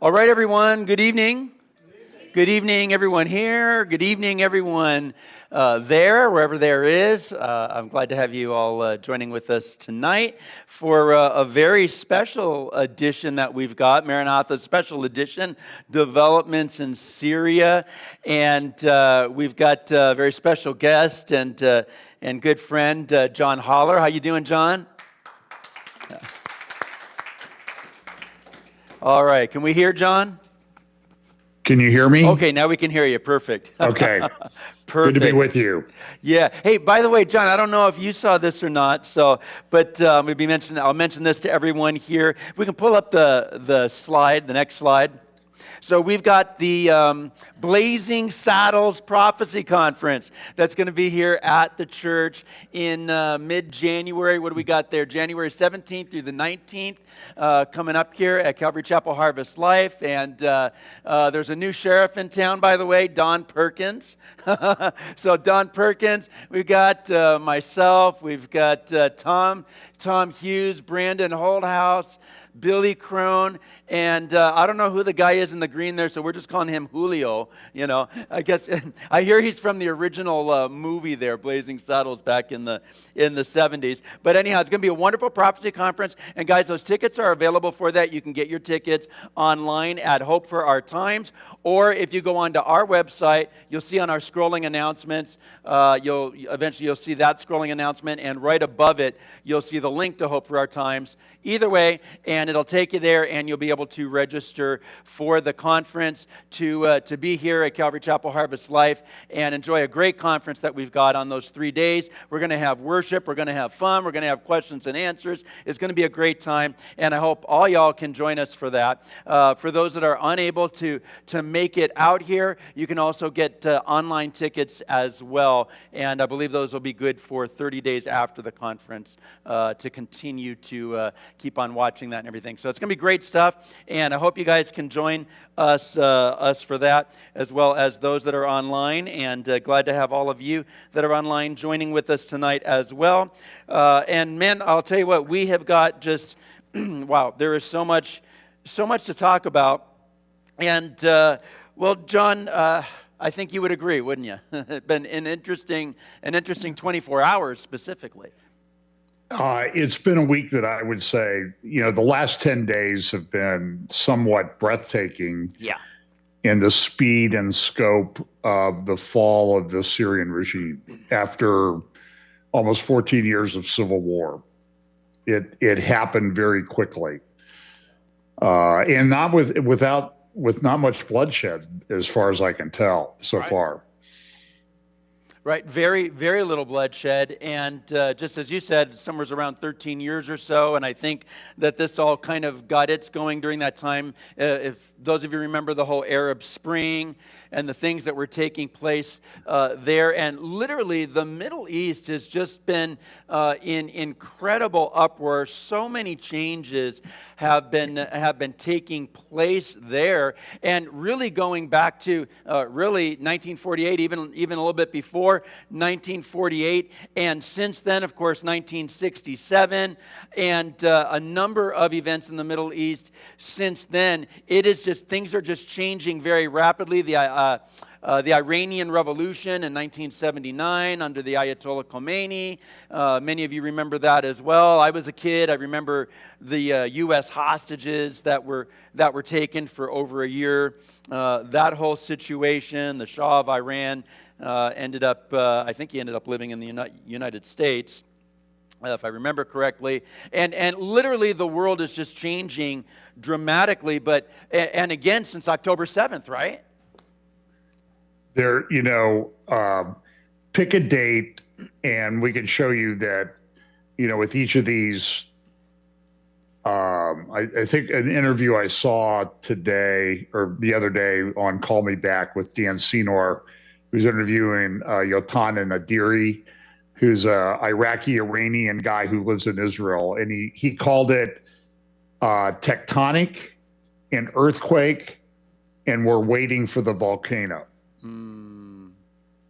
All right, everyone. Good evening. Good evening, everyone here. Good evening, everyone there, wherever there is. I'm glad to have you all joining with us tonight for a very special edition that we've got, Maranatha Special Edition, Developments in Syria. And we've got a very special guest and good friend, John Holler. How you doing, John? All right. Can we hear John? Can you hear me? Okay, now we can hear you. Perfect. Okay. Perfect. Good to be with you. Yeah. Hey, by the way, John, I don't know if you saw this or not, but I'll mention this to everyone here. We can pull up the slide, the next slide. So we've got the Blazing Saddles Prophecy Conference that's going to be here at the church in mid-January. What do we got there? January 17th through the 19th. Coming up here at Calvary Chapel Harvest Life. And there's a new sheriff in town, by the way, Don Perkins. So Don Perkins, we've got myself, we've got Tom Hughes, Brandon Holdhouse, Billy Crone, and I don't know who the guy is in the green there, so we're just calling him Julio. You know, I guess I hear he's from the original movie there, Blazing Saddles, back in the 70s. But anyhow, it's going to be a wonderful prophecy conference, and guys, those tickets are available for that. You can get your tickets online at Hope for Our Times, or if you go onto our website, you'll see on our scrolling announcements. You'll see that scrolling announcement, and right above it, you'll see the link to Hope for Our Times. Either way, and it'll take you there, and you'll be able to register for the conference to be here at Calvary Chapel Harvest Life and enjoy a great conference that we've got on those 3 days. We're going to have worship. We're going to have fun. We're going to have questions and answers. It's going to be a great time, and I hope all y'all can join us for that. For those that are unable to make it out here, you can also get online tickets as well, and I believe those will be good for 30 days after the conference to continue to keep on watching that and everything. So it's going to be great stuff, and I hope you guys can join us for that, as well as those that are online, and glad to have all of you that are online joining with us tonight as well. And man, I'll tell you what, we have got just, wow, there is so much to talk about. And, well, John, I think you would agree, wouldn't you? It's been an interesting 24 hours specifically. It's been a week that I would say, the last 10 days have been somewhat breathtaking. Yeah. In the speed and scope of the fall of the Syrian regime after almost 14 years of civil war. It happened very quickly, and not with not much bloodshed, as far as I can tell so far. Right, very, very little bloodshed, and just as you said, somewhere around 13 years or so, and I think that this all kind of got its going during that time. If those of you remember the whole Arab Spring and the things that were taking place there, and literally the Middle East has just been in incredible uproar. So many changes have been taking place there, and really going back to really 1948, even a little bit before 1948, and since then, of course, 1967, and a number of events in the Middle East since then. It is just, things are just changing very rapidly. The Iranian Revolution in 1979 under the Ayatollah Khomeini. Many of you remember that as well. I was a kid. I remember the U.S. hostages that were taken for over a year. That whole situation, the Shah of Iran I think he ended up living in the United States, if I remember correctly. And literally the world is just changing dramatically. And again, since October 7th, right? There, pick a date, and we can show you that, with each of these, I think an interview I saw today or the other day on Call Me Back with Dan Senor, who's interviewing Yotan Nadiri, who's a Iraqi-Iranian guy who lives in Israel, and he called it tectonic, an earthquake, and we're waiting for the volcano.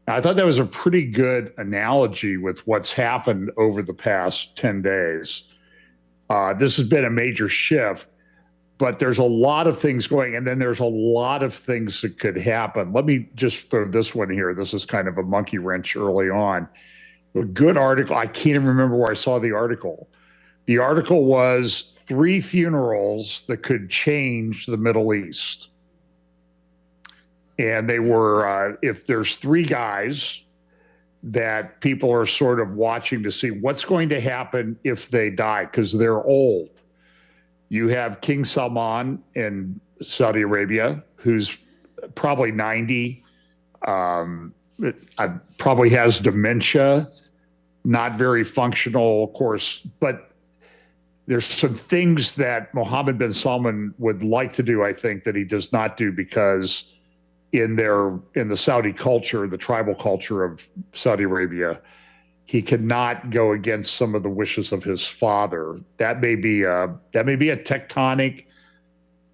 I thought that was a pretty good analogy with what's happened over the past 10 days. This has been a major shift, but there's a lot of things going, and then there's a lot of things that could happen. Let me just throw this one here. This is kind of a monkey wrench early on. A good article. I can't even remember where I saw the article. The article was 3 funerals that could change the Middle East. And they were, if there's 3 guys that people are sort of watching to see what's going to happen if they die, because they're old. You have King Salman in Saudi Arabia, who's probably 90, probably has dementia, not very functional, of course, but there's some things that Mohammed bin Salman would like to do, I think, that he does not do, because in the Saudi culture, the tribal culture of Saudi Arabia, he cannot go against some of the wishes of his father. That may be a tectonic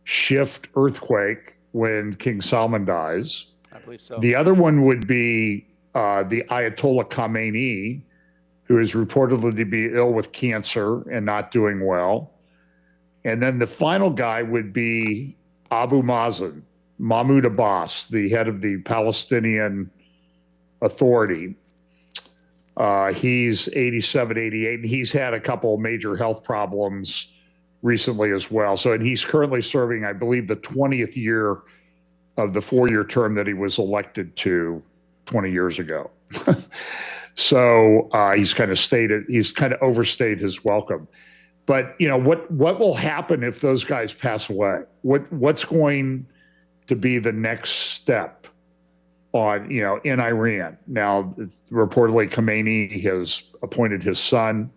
shift, earthquake, when King Salman dies. I believe so. The other one would be the Ayatollah Khamenei, who is reportedly to be ill with cancer and not doing well. And then the final guy would be Abu Mazen, Mahmoud Abbas, the head of the Palestinian Authority. He's 87, 88, and he's had a couple of major health problems recently as well. So, and he's currently serving, I believe, the 20th year of the 4-year term that he was elected to 20 years ago. So he's kind of overstayed his welcome. But what will happen if those guys pass away? What's going to be the next step on in Iran? Now, reportedly, Khamenei has appointed his son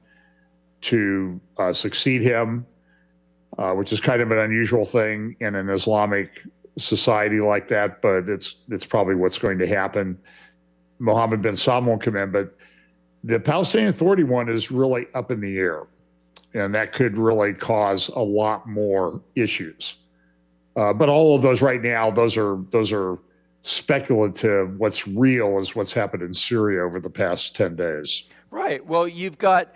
to succeed him, which is kind of an unusual thing in an Islamic society like that, but it's probably what's going to happen. Mohammed bin Salman won't come in, but the Palestinian Authority one is really up in the air, and that could really cause a lot more issues. But all of those right now, those are speculative. What's real is what's happened in Syria over the past 10 days. Right. Well, you've got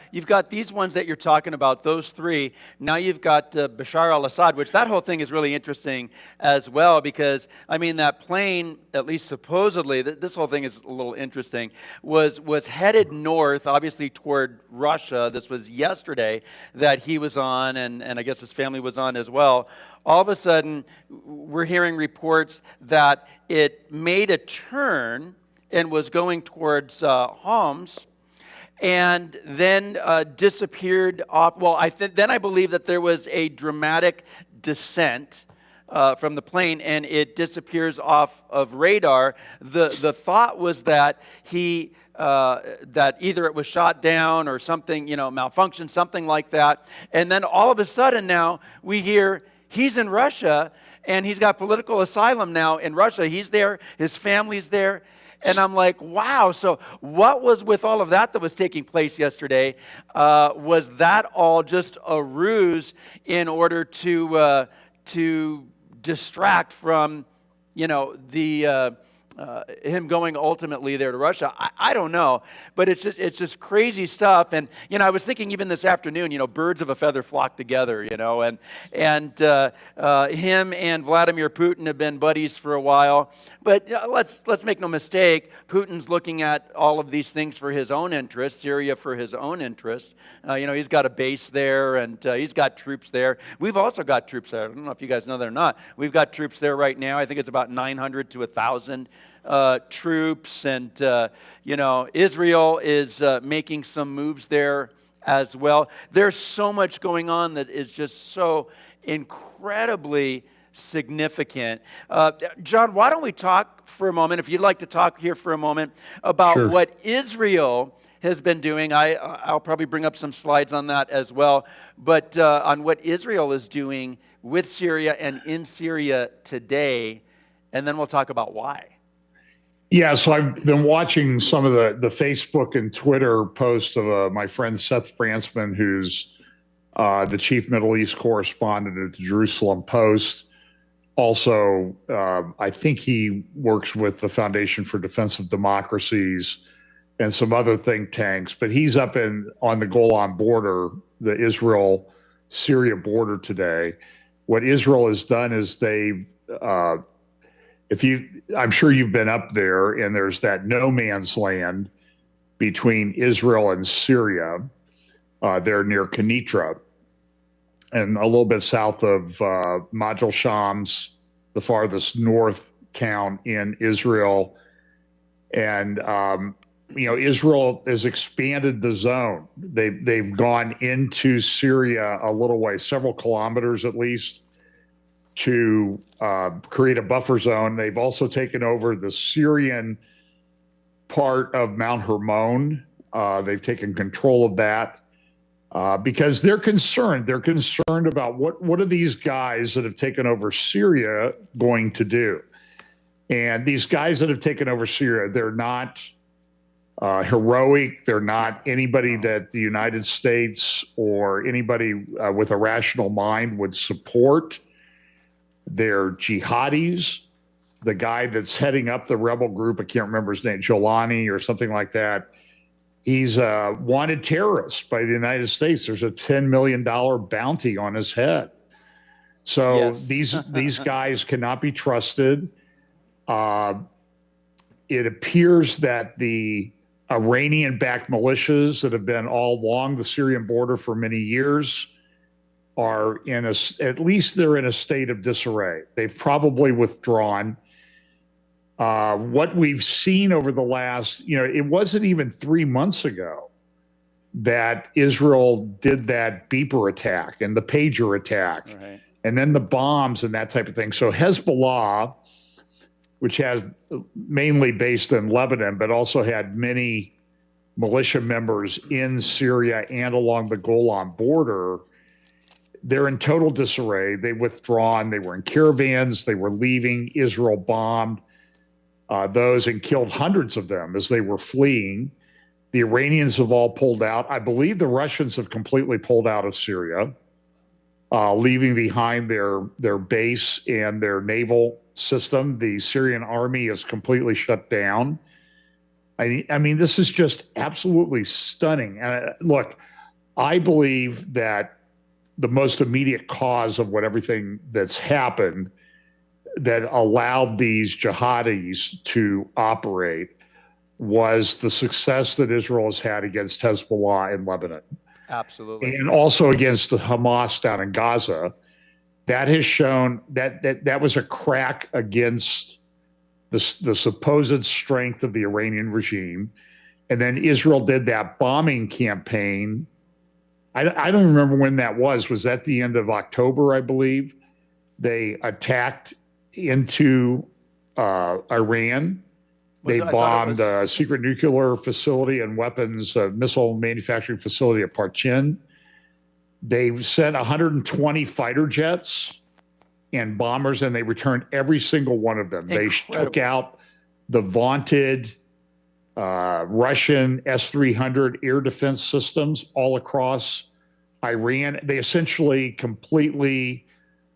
these ones that you're talking about, those 3. Now you've got Bashar al-Assad, which that whole thing is really interesting as well, because, I mean, that plane, at least supposedly, this whole thing is a little interesting, was headed north, obviously toward Russia. This was yesterday that he was on, and I guess his family was on as well. All of a sudden, we're hearing reports that it made a turn and was going towards Homs, and then disappeared off. Well, then I believe that there was a dramatic descent from the plane, and it disappears off of radar. The thought was that that either it was shot down or something, malfunctioned, something like that. And then all of a sudden now we hear he's in Russia, and he's got political asylum now in Russia. He's there, his family's there. And I'm like, wow, so what was with all of that was taking place yesterday? Was that all just a ruse in order to distract from, him going ultimately there to Russia? I don't know, but it's just crazy stuff. And I was thinking even this afternoon, birds of a feather flock together, and him and Vladimir Putin have been buddies for a while. But let's make no mistake, Putin's looking at all of these things for his own interest, Syria for his own interest. He's got a base there, and he's got troops there. We've also got troops there. I don't know if you guys know that or not. We've got troops there right now. I think it's about 900 to 1,000 troops, and Israel is making some moves there as well. There's so much going on that is just so incredibly significant. John, why don't we talk for a moment, if you'd like to talk here for a moment, about Sure. what Israel has been doing. I'll probably bring up some slides on that as well, but on what Israel is doing with Syria and in Syria today, and then we'll talk about why. Yeah, so I've been watching some of the Facebook and Twitter posts of my friend Seth Frantzman, who's the chief Middle East correspondent at the Jerusalem Post. Also, I think he works with the Foundation for Defense of Democracies and some other think tanks, but he's up on the Golan border, the Israel-Syria border today, what Israel has done is I'm sure you've been up there, and there's that no man's land between Israel and Syria. They're near Kenitra, and a little bit south of Majel Shams, the farthest north town in Israel. And Israel has expanded the zone. They've gone into Syria a little way, several kilometers at least, to create a buffer zone. They've also taken over the Syrian part of Mount Hermon. They've taken control of that because they're concerned. They're concerned about what are these guys that have taken over Syria going to do? And these guys that have taken over Syria, they're not heroic. They're not anybody that the United States or anybody with a rational mind would support. They're jihadis. The guy that's heading up the rebel group, I can't remember his name, Jolani or something like that. He's a wanted terrorist by the United States. There's a $10 million bounty on his head. So Yes. these guys cannot be trusted. It appears that the Iranian-backed militias that have been all along the Syrian border for many years are at least they're in a state of disarray. They've probably withdrawn. What we've seen over the last, it wasn't even 3 months ago that Israel did that beeper attack and the pager attack, Right. and then the bombs and that type of thing. So Hezbollah, which has mainly based in Lebanon, but also had many militia members in Syria and along the Golan border, they're in total disarray. They've withdrawn. They were in caravans. They were leaving. Israel bombed those and killed hundreds of them as they were fleeing. The Iranians have all pulled out. I believe the Russians have completely pulled out of Syria, leaving behind their base and their naval system. The Syrian army is completely shut down. I mean, this is just absolutely stunning. Look, I believe that the most immediate cause of everything that's happened that allowed these jihadis to operate was the success that Israel has had against Hezbollah in Lebanon. Absolutely. And also against the Hamas down in Gaza. That has shown that was a crack against the supposed strength of the Iranian regime. And then Israel did that bombing campaign. I don't remember when that was. Was that the end of October, I believe? They attacked into Iran. They bombed a secret nuclear facility and weapons, missile manufacturing facility at Parchin. They sent 120 fighter jets and bombers, and they returned every single one of them. Incredible. They took out the vaunted Russian S-300 air defense systems all across Iran. They essentially completely,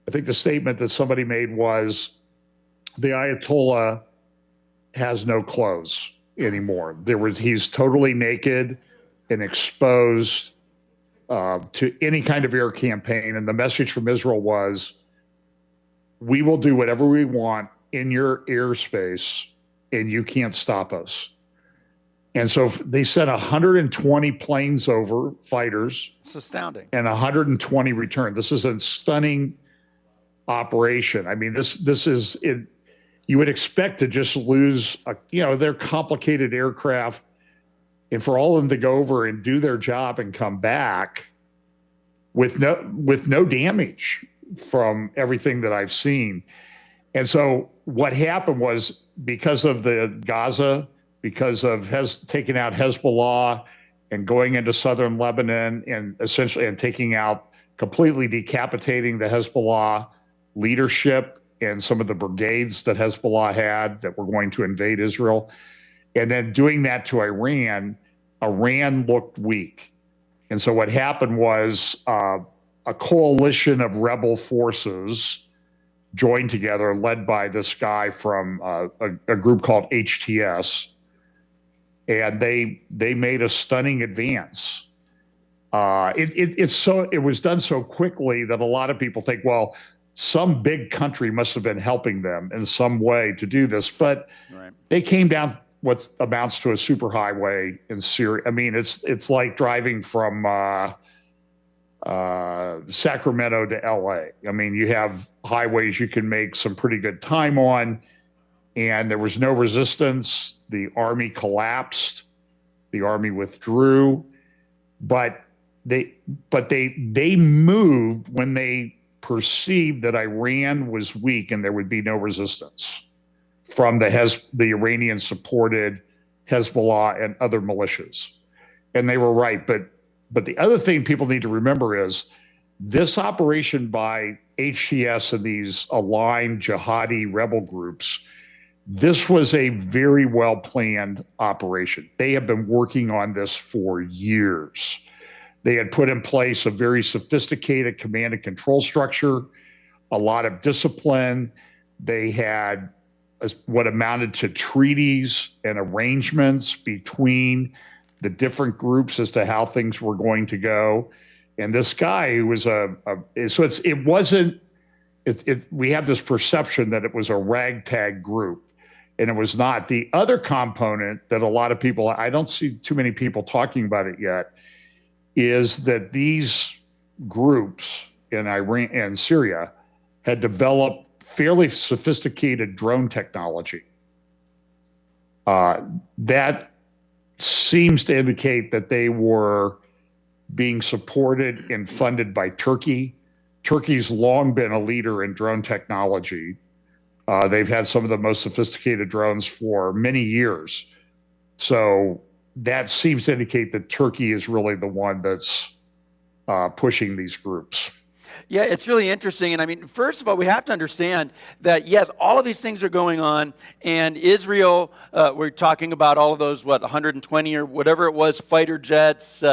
I think the statement that somebody made was, the Ayatollah has no clothes anymore. He's totally naked and exposed to any kind of air campaign. And the message from Israel was, we will do whatever we want in your airspace and you can't stop us. And so they sent 120 planes over, fighters. It's astounding. And 120 returned. This is a stunning operation. I mean, this is it. You would expect to just lose, their complicated aircraft, and for all of them to go over and do their job and come back with no damage from everything that I've seen. And so what happened was, because of the Gaza, because of taking out Hezbollah and going into southern Lebanon and essentially taking out, completely decapitating the Hezbollah leadership and some of the brigades that Hezbollah had that were going to invade Israel, and then doing that to Iran looked weak. And so what happened was a coalition of rebel forces joined together, led by this guy from a group called HTS, and they made a stunning advance. It was done so quickly that a lot of people think, well, some big country must have been helping them in some way to do this. But Right. they came down what amounts to a superhighway in Syria. I mean, it's like driving from Sacramento to LA. I mean, you have highways you can make some pretty good time on, and there was no resistance. The army collapsed. The army withdrew, but they moved when they perceived that Iran was weak and there would be no resistance from the Iranian-supported Hezbollah and other militias. And they were right. But the other thing people need to remember is this operation by HTS and these aligned jihadi rebel groups, this was a very well-planned operation. They have been working on this for years. They had put in place a very sophisticated command and control structure, a lot of discipline. They had what amounted to treaties and arrangements between the different groups as to how things were going to go. And this guy who was we have this perception that it was a ragtag group, and it was not. The other component that a lot of people, I don't see too many people talking about it yet, is that these groups in Iran and Syria had developed fairly sophisticated drone technology. That seems to indicate that they were being supported and funded by Turkey. Turkey's long been a leader in drone technology. They've had some of the most sophisticated drones for many years. So that seems to indicate that Turkey is really the one that's pushing these groups. Yeah, it's really interesting. And I mean, first of all, we have to understand that, yes, all of these things are going on. And Israel, we're talking about all of those, 120 or whatever it was, fighter jets.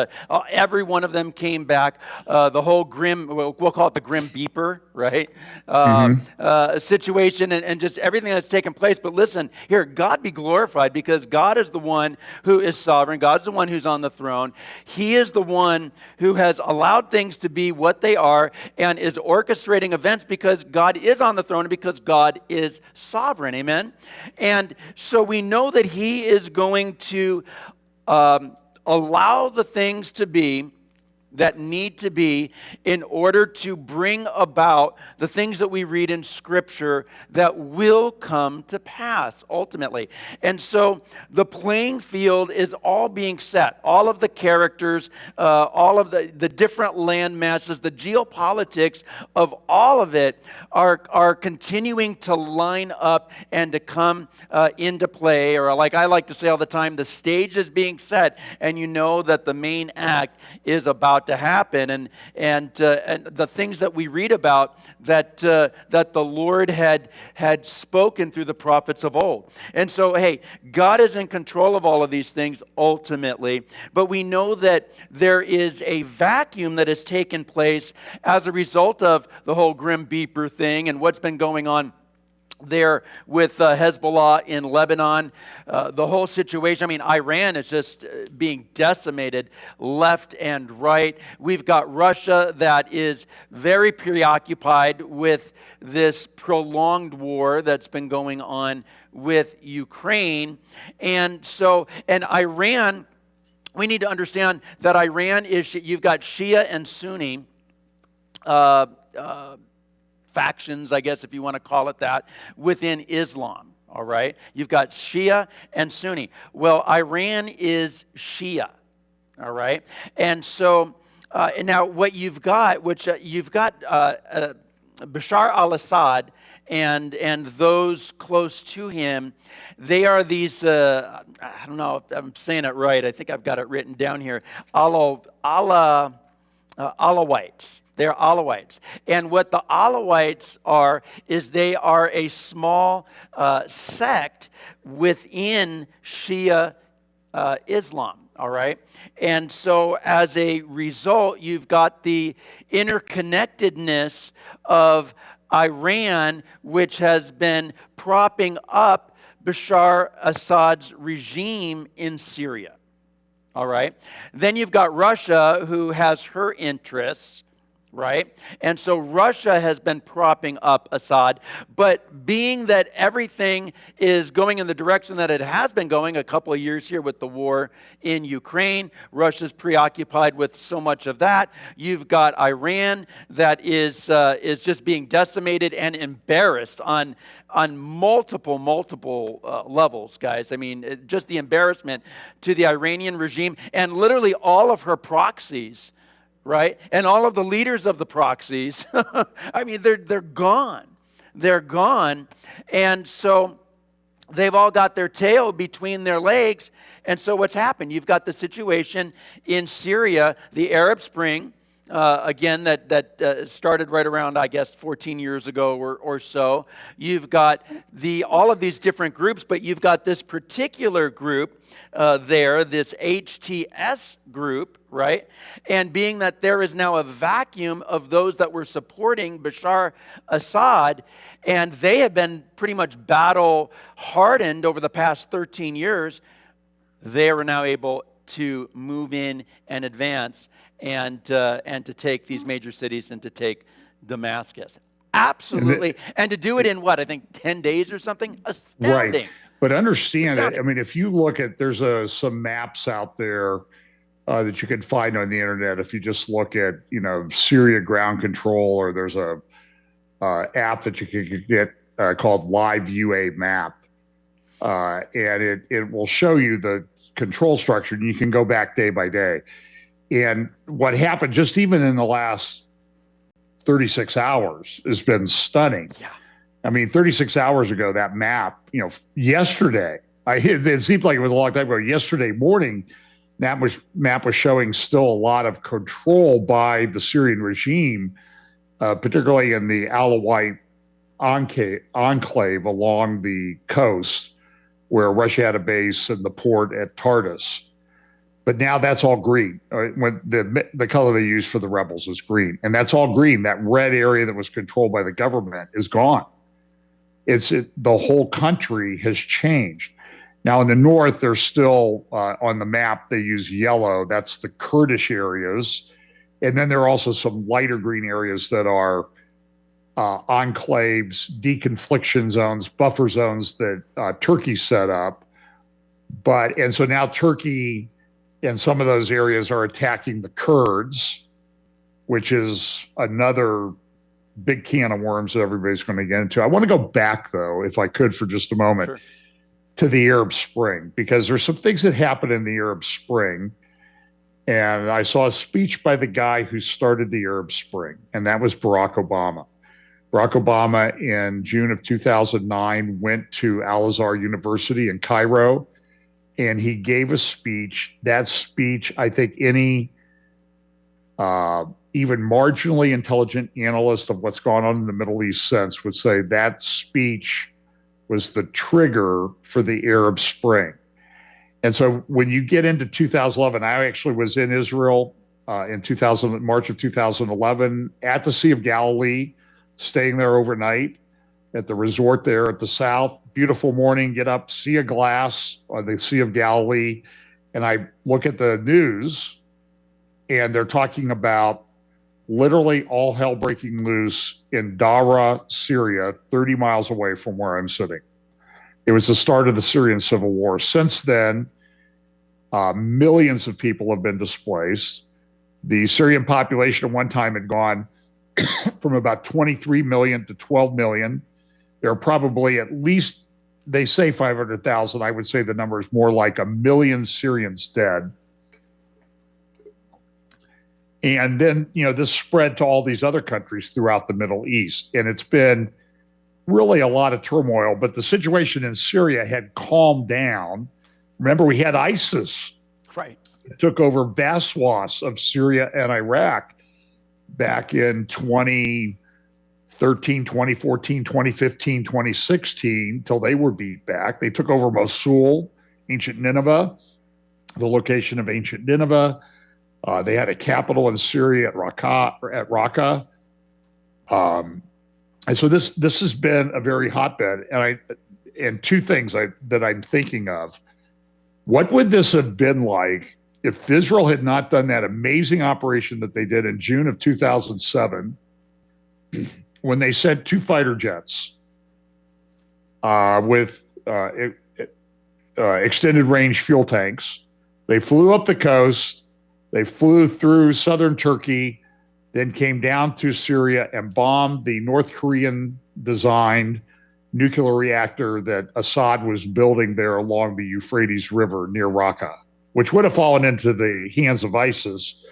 Every one of them came back. The whole grim, we'll call it the grim beeper, right? Situation and just everything that's taken place. But listen, here, God be glorified, because God is the one who is sovereign. God's the one who's on the throne. He is the one who has allowed things to be what they are and is orchestrating events because God is on the throne and because God is sovereign. Amen? And so we know that He is going to allow the things to be that need to be in order to bring about the things that we read in Scripture that will come to pass ultimately. And so the playing field is all being set. All of the characters, all of the different land masses, the geopolitics of all of it are continuing to line up and to come into play. Or like I like to say all the time, the stage is being set, and you know that the main act is about to happen, and the things that we read about that the Lord had spoken through the prophets of old. And so, hey, God is in control of all of these things ultimately, but we know that there is a vacuum that has taken place as a result of the whole Grim Beeper thing and what's been going on there with Hezbollah in Lebanon, the whole situation. I mean, Iran is just being decimated left and right. We've got Russia that is very preoccupied with this prolonged war that's been going on with Ukraine. And Iran, we need to understand that Iran is, you've got Shia and Sunni factions, I guess, if you want to call it that, within Islam, all right? You've got Shia and Sunni. Well, Iran is Shia, all right? And so, and now what you've got, you've got Bashar al-Assad and those close to him, they are these, I don't know if I'm saying it right, I think I've got it written down here, Alawites. They're Alawites. And what the Alawites are is they are a small sect within Shia Islam, all right? And so as a result, you've got the interconnectedness of Iran, which has been propping up Bashar Assad's regime in Syria, all right? Then you've got Russia, who has her interests, right? And so Russia has been propping up Assad, but being that everything is going in the direction that it has been going a couple of years here with the war in Ukraine, Russia's preoccupied with so much of that. You've got Iran that is just being decimated and embarrassed on multiple levels, guys. I mean, just the embarrassment to the Iranian regime and literally all of her proxies, right? And all of the leaders of the proxies, I mean, they're gone. They're gone. And so they've all got their tail between their legs. And so what's happened? You've got the situation in Syria, the Arab Spring, again, that started right around, I guess, 14 years ago or so. You've got all of these different groups, but you've got this particular group there, this HTS group, right? And being that there is now a vacuum of those that were supporting Bashar Assad, and they have been pretty much battle hardened over the past 13 years, they are now able to move in and advance and to take these major cities and to take Damascus. Absolutely. And to do it in what, I think 10 days or something? Astounding. Right. But understand it. I mean, if you look at, there's some maps out there that you can find on the internet. If you just look at, Syria ground control, or there's a app that you can get called Live UA Map. And it will show you the control structure, and you can go back day by day. And what happened just even in the last 36 hours has been stunning. Yeah. I mean, 36 hours ago, that map, yesterday, it seemed like it was a long time ago. Yesterday morning, that map was showing still a lot of control by the Syrian regime, particularly in the Alawite enclave along the coast, where Russia had a base and the port at Tartus. But now that's all green. When the color they use for the rebels is green, and that's all green. That red area that was controlled by the government is gone. The whole country has changed. Now in the north, there's still on the map they use yellow. That's the Kurdish areas, and then there are also some lighter green areas that are enclaves, deconfliction zones, buffer zones that Turkey set up. And so now Turkey and some of those areas are attacking the Kurds, which is another big can of worms that everybody's going to get into. I want to go back, though, if I could, for just a moment, Sure. to the Arab Spring, because there's some things that happened in the Arab Spring. And I saw a speech by the guy who started the Arab Spring, and that was Barack Obama. Barack Obama in June of 2009 went to Al-Azhar University in Cairo, and he gave a speech. That speech, I think any even marginally intelligent analyst of what's gone on in the Middle East since would say that speech was the trigger for the Arab Spring. And so when you get into 2011, I actually was in Israel in March of 2011 at the Sea of Galilee, staying there overnight at the resort there at the south. Beautiful morning, get up, see a glass on the Sea of Galilee, and I look at the news, and they're talking about literally all hell breaking loose in Dara, Syria, 30 miles away from where I'm sitting. It was the start of the Syrian civil war. Since then, millions of people have been displaced. The Syrian population at one time had gone from about 23 million to 12 million. There are probably at least, they say 500,000. I would say the number is more like 1 million Syrians dead. And then, this spread to all these other countries throughout the Middle East. And it's been really a lot of turmoil, but the situation in Syria had calmed down. Remember, we had ISIS. Right. It took over vast swaths of Syria and Iraq back in 2013, 2014, 2015, 2016, till they were beat back. They took over Mosul, ancient Nineveh, the location of ancient Nineveh. They had a capital in Syria at Raqqa. And so this has been a very hotbed. And two things that I'm thinking of. What would this have been like if Israel had not done that amazing operation that they did in June of 2007, when they sent 2 fighter jets with extended range fuel tanks, they flew up the coast, they flew through southern Turkey, then came down to Syria and bombed the North Korean designed nuclear reactor that Assad was building there along the Euphrates River near Raqqa, which would have fallen into the hands of ISIS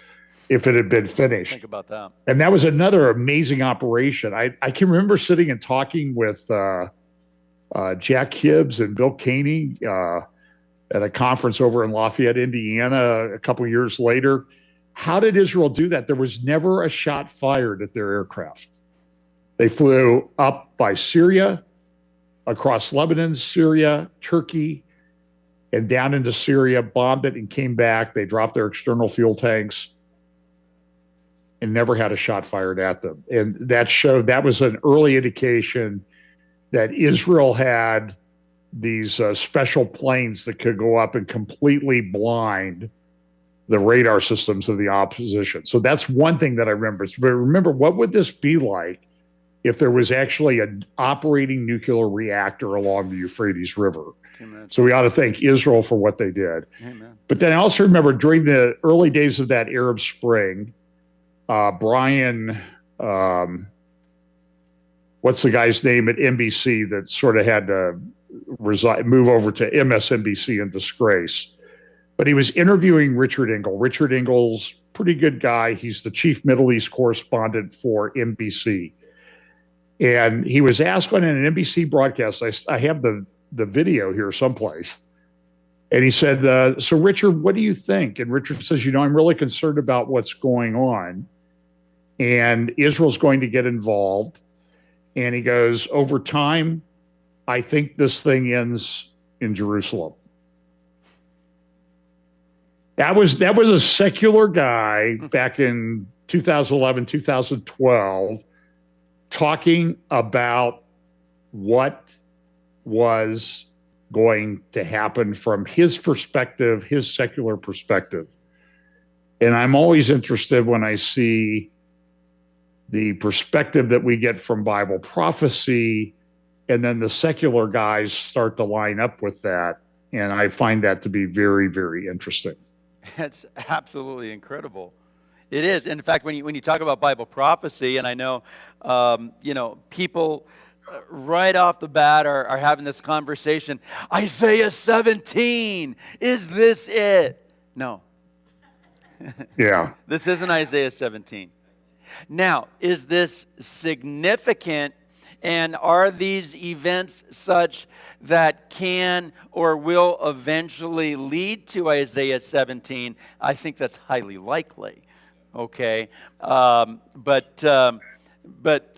if it had been finished. Think about that. And that was another amazing operation. I can remember sitting and talking with Jack Hibbs and Bill Caney at a conference over in Lafayette, Indiana, a couple of years later. How did Israel do that? There was never a shot fired at their aircraft. They flew up by Syria, across Lebanon, Syria, Turkey, and down into Syria, bombed it and came back. They dropped their external fuel tanks and never had a shot fired at them. And that was an early indication that Israel had these special planes that could go up and completely blind the radar systems of the opposition. So that's one thing that I remember. But remember, what would this be like if there was actually an operating nuclear reactor along the Euphrates River? So we ought to thank Israel for what they did. Amen. But then I also remember during the early days of that Arab Spring, Brian, what's the guy's name at NBC that sort of had to move over to MSNBC in disgrace? But he was interviewing Richard Engel. Richard Engel's pretty good guy. He's the chief Middle East correspondent for NBC. And he was asked on an NBC broadcast, I have the video here someplace. And he said, so Richard, what do you think? And Richard says, I'm really concerned about what's going on. And Israel's going to get involved. And he goes, over time, I think this thing ends in Jerusalem. That was a secular guy back in 2011, 2012, talking about what was going to happen from his perspective, his secular perspective. And I'm always interested when I see the perspective that we get from Bible prophecy, and then the secular guys start to line up with that. And I find that to be very, very interesting. It's absolutely incredible. It is. In fact, when you talk about Bible prophecy, and I know, people right off the bat are having this conversation. Isaiah 17, is this it? No. Yeah. This isn't Isaiah 17. Now, is this significant, and are these events such that can or will eventually lead to Isaiah 17? I think that's highly likely. Okay, but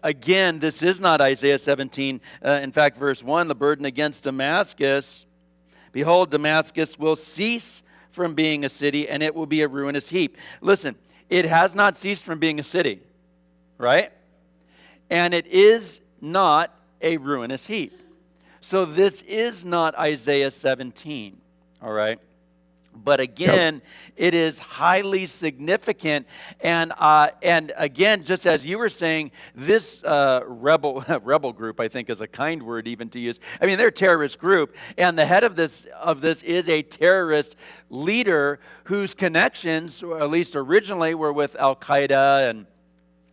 again, this is not Isaiah 17. In fact, verse 1, the burden against Damascus, behold, Damascus will cease from being a city, and it will be a ruinous heap. Listen, it has not ceased from being a city, right? And it is not a ruinous heap. So this is not Isaiah 17, all right? But again, it is highly significant, and again, just as you were saying, this rebel group, I think, is a kind word even to use. I mean, they're a terrorist group, and the head of this is a terrorist leader whose connections, or at least originally, were with Al Qaeda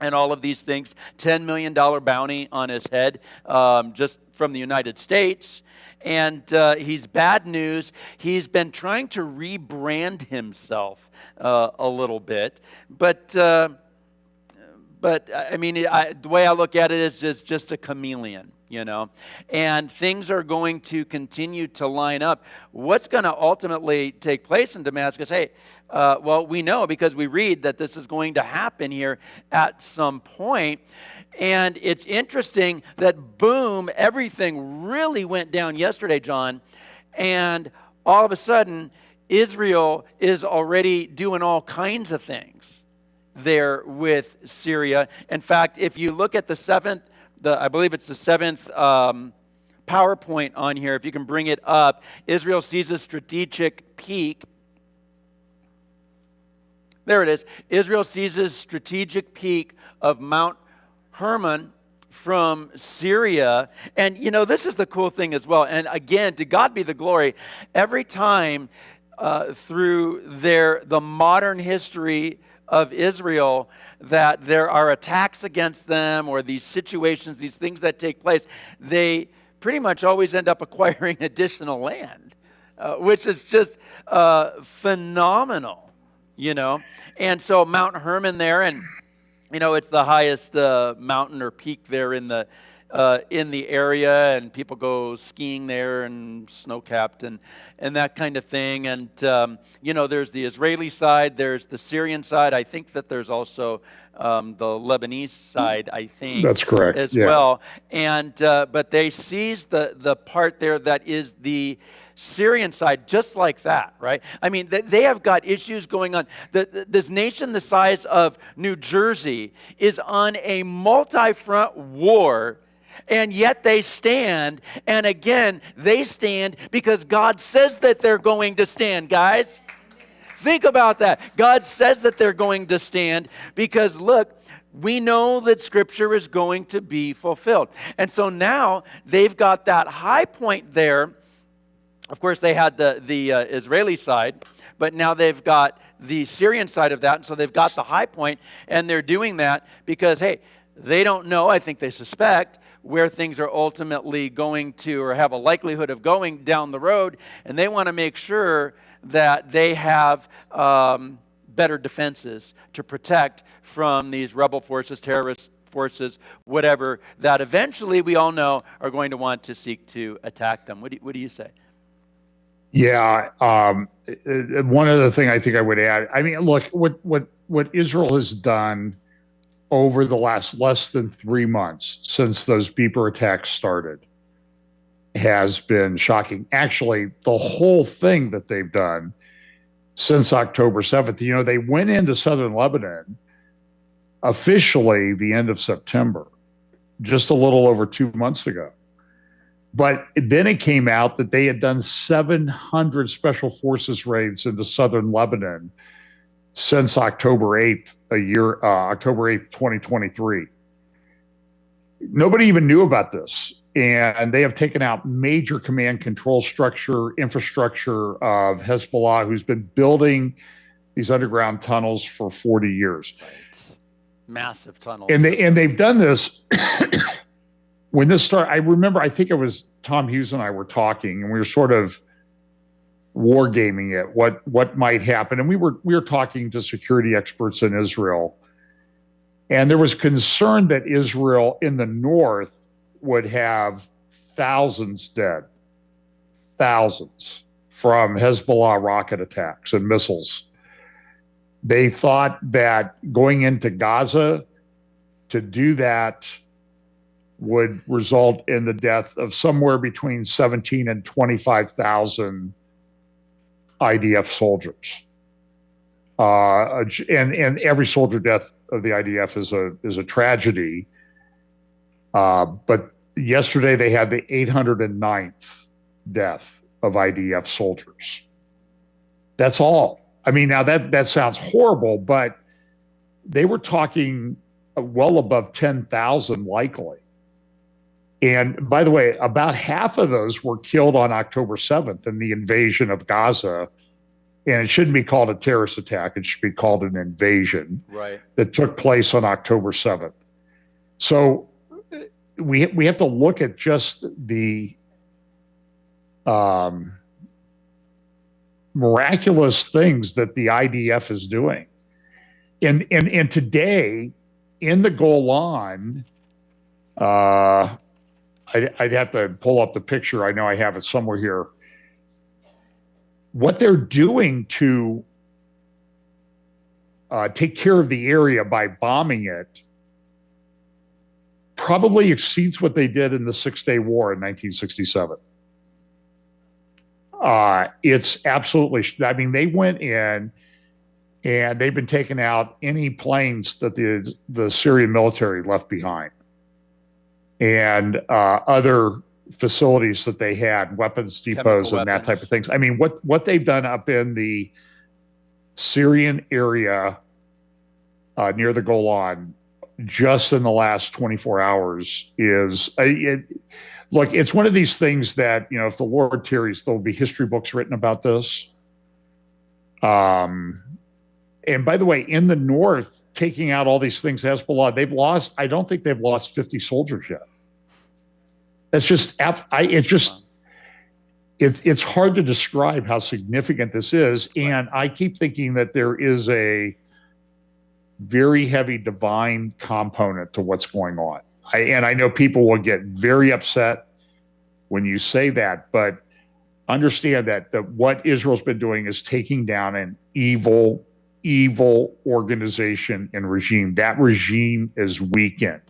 and all of these things. $10 million bounty on his head, just from the United States. And he's bad news. He's been trying to rebrand himself a little bit. But I mean, the way I look at it is just a chameleon, And things are going to continue to line up. What's going to ultimately take place in Damascus? Hey, well, we know because we read that this is going to happen here at some point. And it's interesting that, boom, everything really went down yesterday, John. And all of a sudden, Israel is already doing all kinds of things there with Syria. In fact, if you look at I believe it's the seventh PowerPoint on here, if you can bring it up, Israel sees a strategic peak. There it is. Israel seizes strategic peak of Mount Hermon from Syria. And, this is the cool thing as well. And again, to God be the glory. Every time through the modern history of Israel that there are attacks against them or these situations, these things that take place, they pretty much always end up acquiring additional land, which is just phenomenal, And so Mount Hermon there, and it's the highest mountain or peak there in the area, and people go skiing there and snow-capped and that kind of thing. And there's the Israeli side, there's the Syrian side. I think that there's also the Lebanese side, I think. That's correct. As well. And but they seized the part there that is the Syrian side, just like that, right? I mean, they have got issues going on. This nation the size of New Jersey is on a multi-front war, and yet they stand. And again, they stand because God says that they're going to stand, guys. Think about that. God says that they're going to stand because, look, we know that Scripture is going to be fulfilled. And so now they've got that high point there. Of course, they had the Israeli side, but now they've got the Syrian side of that, and so they've got the high point, and they're doing that because, hey, they don't know, I think they suspect, where things are ultimately going to or have a likelihood of going down the road, and they want to make sure that they have better defenses to protect from these rebel forces, terrorist forces, whatever, that eventually we all know are going to want to seek to attack them. What do you say? Yeah. One other thing I think I would add, I mean, look, what Israel has done over the last less than 3 months since those beeper attacks started has been shocking. Actually, the whole thing that they've done since October 7th, they went into southern Lebanon officially the end of September, just a little over 2 months ago. But then it came out that they had done 700 special forces raids into southern Lebanon since October 8th, October 8th, 2023. Nobody even knew about this. And they have taken out major command control infrastructure of Hezbollah, who's been building these underground tunnels for 40 years. Right. Massive tunnels. And they've done this. When this started, I remember, I think it was Tom Hughes and I were talking, and we were sort of wargaming it, what might happen. And we were talking to security experts in Israel. And there was concern that Israel in the north would have thousands dead, thousands, from Hezbollah rocket attacks and missiles. They thought that going into Gaza to do that would result in the death of somewhere between 17 and 25,000 IDF soldiers. And every soldier death of the IDF is a tragedy. But yesterday they had the 809th death of IDF soldiers. That's all. I mean, now that sounds horrible, but they were talking well above 10,000 likely. And by the way, about half of those were killed on October 7th in the invasion of Gaza. And it shouldn't be called a terrorist attack. It should be called an invasion that took place on October 7th. So we have to look at just the miraculous things that the IDF is doing. And today in the Golan, I'd have to pull up the picture. I know I have it somewhere here. What they're doing to take care of the area by bombing it probably exceeds what they did in the Six-Day War in 1967. It's absolutely, I mean, they went in and they've been taking out any planes that the Syrian military left behind, and other facilities that they had, weapons depots and that type of things. I mean, what they've done up in the Syrian area near the Golan just in the last 24 hours is look, it's one of these things that, if the Lord tarries, there'll be history books written about this. And by the way, in the north, taking out all these things, Hezbollah, I don't think they've lost 50 soldiers yet. That's just, it's hard to describe how significant this is. And I keep thinking that there is a very heavy divine component to what's going on. I know people will get very upset when you say that, but understand that what Israel's been doing is taking down an evil organization and regime. That regime is weakened.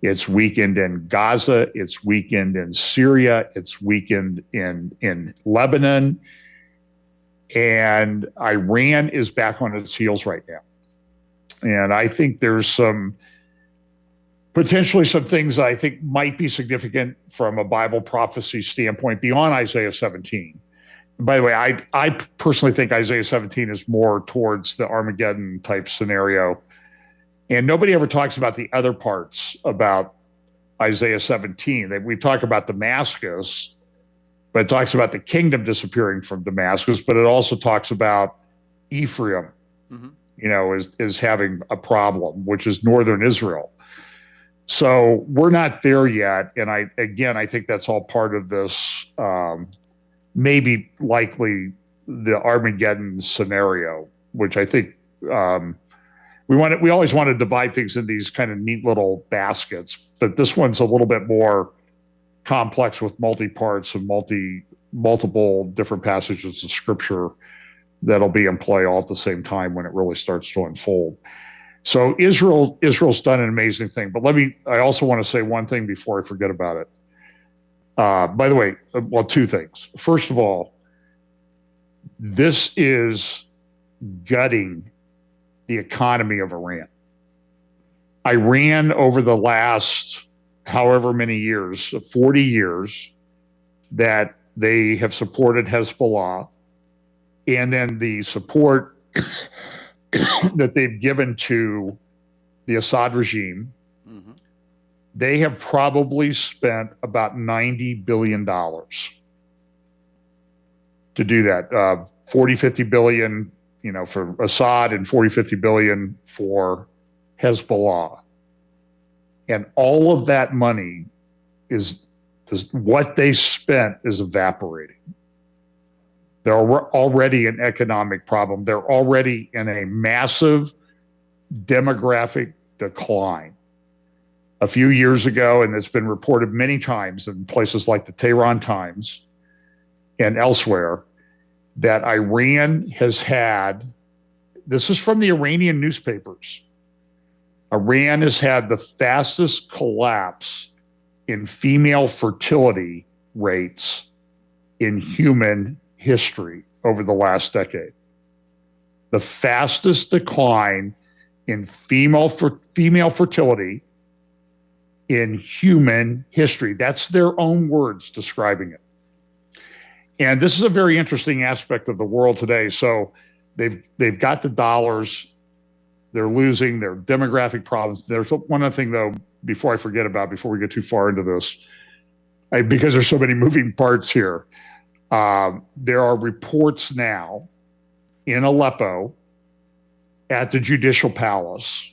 It's weakened in Gaza. It's weakened in Syria. It's weakened in Lebanon. And Iran is back on its heels right now. And I think there's potentially some things I think might be significant from a Bible prophecy standpoint beyond Isaiah 17. By the way, I personally think Isaiah 17 is more towards the Armageddon type scenario. And nobody ever talks about the other parts about Isaiah 17. We talk about Damascus, but it talks about the kingdom disappearing from Damascus, but it also talks about Ephraim, is having a problem, which is northern Israel. So we're not there yet. And I think that's all part of this, maybe likely the Armageddon scenario, which I think we always want to divide things in these kind of neat little baskets, but this one's a little bit more complex with multi-parts and multiple different passages of scripture that'll be in play all at the same time when it really starts to unfold. So Israel's done an amazing thing, but I also want to say one thing before I forget about it. By the way, two things. First of all, this is gutting the economy of Iran. Iran, over the last however many years, 40 years, that they have supported Hezbollah, and then the support that they've given to the Assad regime, they have probably spent about $90 billion to do that. 40, 50 billion, for Assad, and 40, 50 billion for Hezbollah. And all of that money what they spent is evaporating. They're already an economic problem. They're already in a massive demographic decline. A few years ago, and it's been reported many times in places like the Tehran Times and elsewhere, that Iran has had, this is from the Iranian newspapers, Iran has had the fastest collapse in female fertility rates in human history over the last decade. The fastest decline in female fertility in human history. That's their own words describing it. And this is a very interesting aspect of the world today. So they've got the dollars, they're losing their demographic problems. There's one other thing, though, before I forget about, before we get too far into this, because there's so many moving parts here. There are reports now in Aleppo at the judicial palace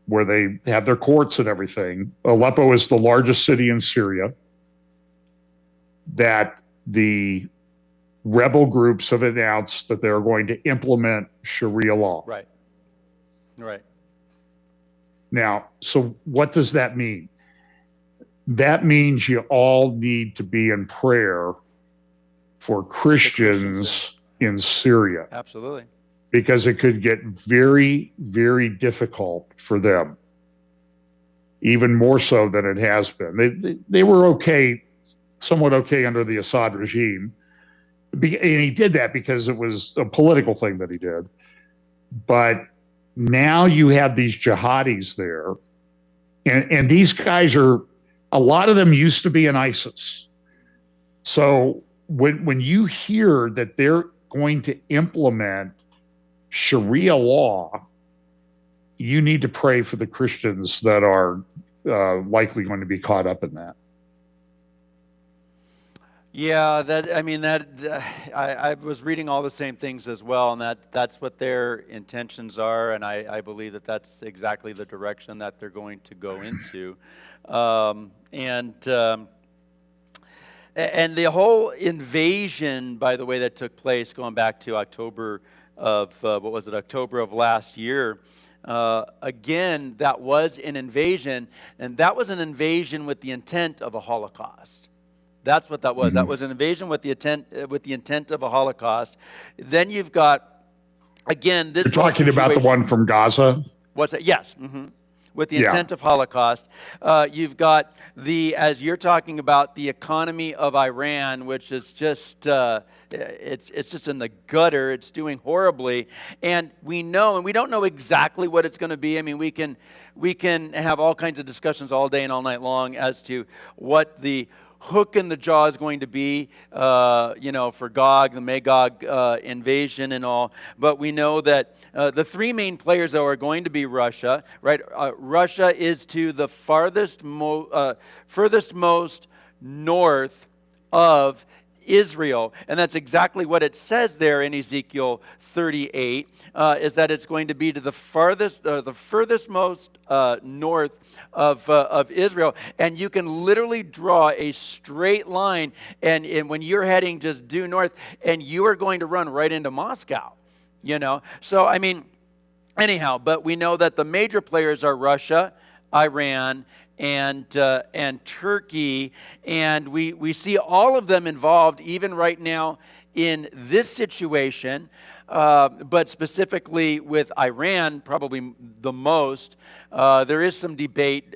where they have their courts and everything. Aleppo is the largest city in Syria, that the rebel groups have announced that they're going to implement Sharia law. Right. Now, so what does that mean? That means you all need to be in prayer for Christians in Syria. Absolutely. Because it could get very, very difficult for them, even more so than it has been. They were okay, somewhat okay under the Assad regime. And he did that because it was a political thing that he did. But now you have these jihadis there. And these guys a lot of them used to be in ISIS. So when you hear that they're going to implement Sharia law, you need to pray for the Christians that are likely going to be caught up in that. Yeah, I was reading all the same things as well, and that's what their intentions are, and I believe that that's exactly the direction that they're going to go into, and the whole invasion, by the way, that took place going back to October of October of last year. Again, that was an invasion, and that was an invasion with the intent of a Holocaust. That's what that was. Mm-hmm. That was an invasion with the intent of a Holocaust. Then you've got, again, this. You're talking about the one from Gaza? What's that? Yes. Mm-hmm. With the intent of Holocaust. You've got as you're talking about, the economy of Iran, which is just, it's just in the gutter. It's doing horribly. And we know, and we don't know exactly what it's going to be. I mean, we can have all kinds of discussions all day and all night long as to what the hook in the jaw is going to be, for Gog, the Magog invasion and all. But we know that the three main players, though, are going to be Russia, right? Russia is to the furthest most north of Israel, and that's exactly what it says there in Ezekiel 38, is that it's going to be to the furthest most north of Israel, and you can literally draw a straight line, and when you're heading just due north, and you are going to run right into Moscow, So, I mean, anyhow, but we know that the major players are Russia, Iran, and Turkey, and we see all of them involved even right now in this situation, but specifically with Iran, probably the most. There is some debate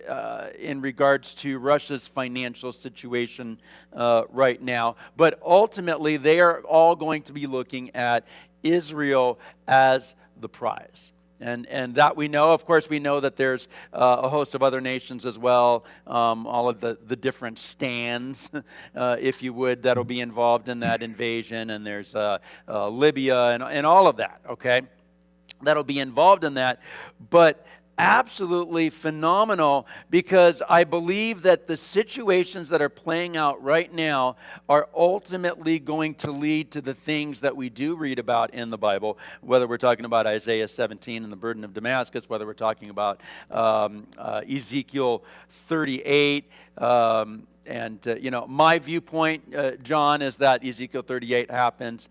in regards to Russia's financial situation right now, but ultimately they are all going to be looking at Israel as the prize. And that we know. Of course, we know that there's a host of other nations as well, all of the different stands, if you would, that'll be involved in that invasion. And there's Libya and all of that, okay? That'll be involved in that. But absolutely phenomenal, because I believe that the situations that are playing out right now are ultimately going to lead to the things that we do read about in the Bible, whether we're talking about Isaiah 17 and the burden of Damascus, whether we're talking about Ezekiel 38, my viewpoint, John, is that Ezekiel 38 happens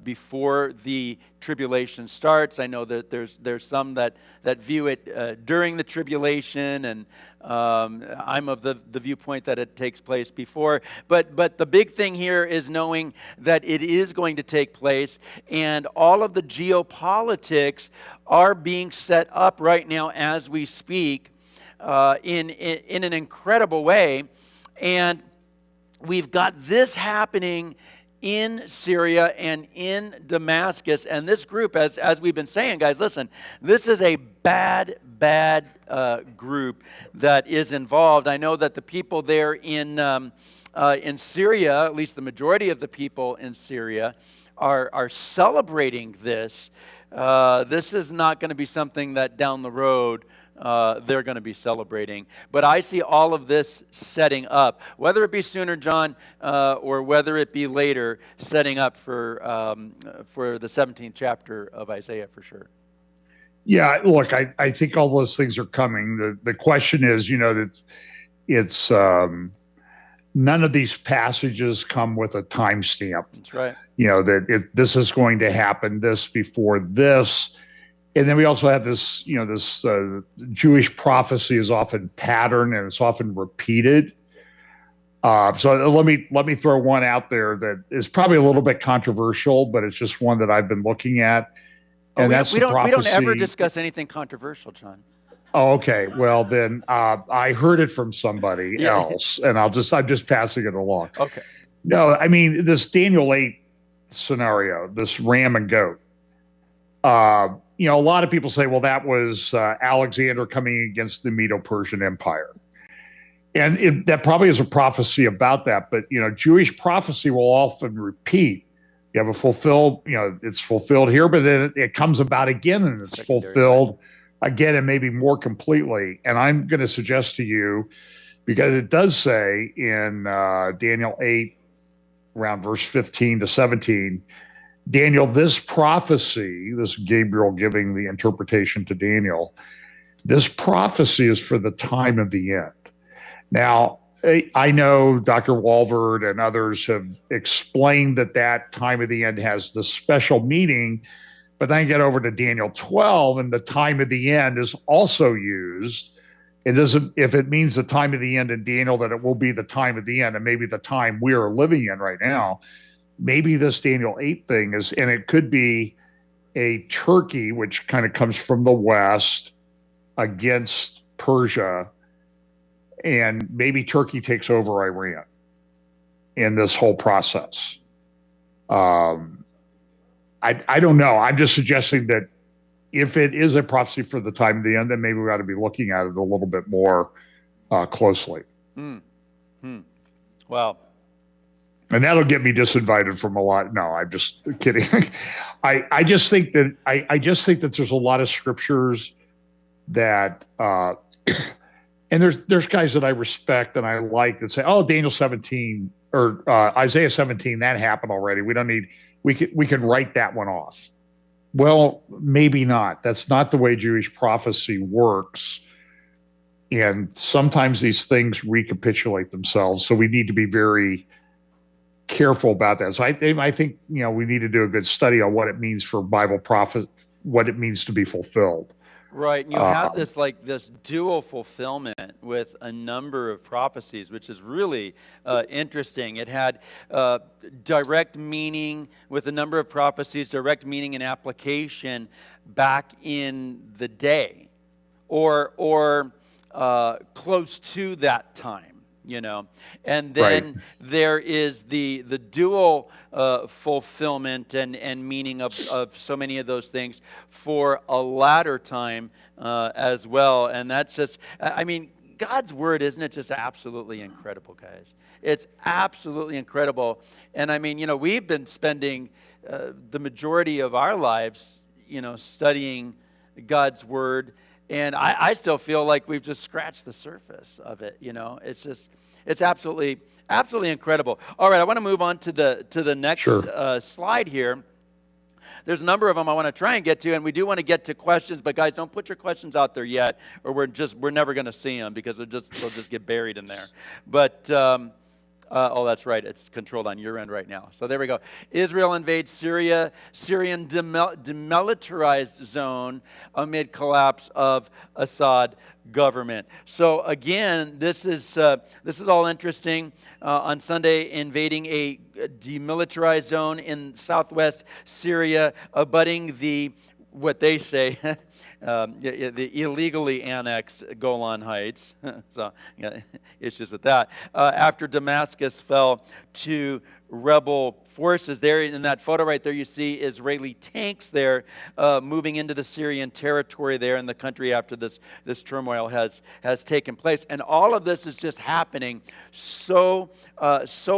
before the tribulation starts. I know that there's some that view it during the tribulation, and I'm of the viewpoint that it takes place before. But the big thing here is knowing that it is going to take place, and all of the geopolitics are being set up right now as we speak in an incredible way. And we've got this happening in Syria and in Damascus. And this group, as we've been saying, guys, listen, this is a bad group that is involved. I know that the people there in Syria, at least the majority of the people in Syria, are celebrating this. This is not going to be something that down the road they're going to be celebrating. But I see all of this setting up, whether it be sooner, John, or whether it be later, setting up for the 17th chapter of Isaiah for sure. Yeah, look, I think all those things are coming. The question is, it's none of these passages come with a timestamp. That's right. That this is going to happen, this before this. And then we also have this, this Jewish prophecy is often patterned and it's often repeated. So let me throw one out there that is probably a little bit controversial, but it's just one that I've been looking at. And we don't ever discuss anything controversial, John. Oh, okay. Well, then I heard it from somebody else, and I'm just passing it along. Okay. No, I mean this Daniel 8 scenario, this ram and goat. A lot of people say, well, that was Alexander coming against the Medo-Persian Empire. And that probably is a prophecy about that. But, Jewish prophecy will often repeat You have a fulfilled, it's fulfilled here, but then it comes about again and it's Secondary, fulfilled again and maybe more completely. And I'm going to suggest to you, because it does say in Daniel 8, around verse 15 to 17, Daniel, this prophecy, this Gabriel giving the interpretation to Daniel, this prophecy is for the time of the end. Now, I know Dr. Walvard and others have explained that time of the end has this special meaning, but then you get over to Daniel 12, and the time of the end is also used. It doesn't, if it means the time of the end in Daniel, that it will be the time of the end, and maybe the time we are living in right now. Maybe this Daniel 8 thing is, and it could be a Turkey, which kind of comes from the West, against Persia, and maybe Turkey takes over Iran in this whole process. I don't know. I'm just suggesting that if it is a prophecy for the time of the end, then maybe we ought to be looking at it a little bit more closely. Well, and that'll get me disinvited from a lot. No, I'm just kidding. I just think that I just think that there's a lot of scriptures that and there's guys that I respect and I like that say, oh, Daniel 17 or Isaiah 17, that happened already. We don't need, we can write that one off. Well, maybe not. That's not the way Jewish prophecy works. And sometimes these things recapitulate themselves. So we need to be very careful about that. So I think, we need to do a good study on what it means for Bible prophet, what it means to be fulfilled. Right, and you have this dual fulfillment with a number of prophecies, which is really interesting. It had direct meaning with a number of prophecies, direct meaning and application back in the day, or close to that time. And then there is the dual fulfillment and meaning of so many of those things for a latter time as well. And that's just, God's word, isn't it just absolutely incredible, guys? It's absolutely incredible. And we've been spending the majority of our lives, studying God's word. And I still feel like we've just scratched the surface of it. It's absolutely incredible. All right, I want to move on to the next slide here. There's a number of them I want to try and get to, and we do want to get to questions. But guys, don't put your questions out there yet, or we're never going to see them because they'll just get buried in there. But oh, that's right. It's controlled on your end right now. So there we go. Israel invades Syria. Syrian demilitarized zone amid collapse of Assad government. So again, this is all interesting. On Sunday, invading a demilitarized zone in southwest Syria, abutting what they say. The illegally annexed Golan Heights. So, issues with that. After Damascus fell to rebel forces. There in that photo right there, you see Israeli tanks there moving into the Syrian territory there in the country after this turmoil has taken place. And all of this is just happening so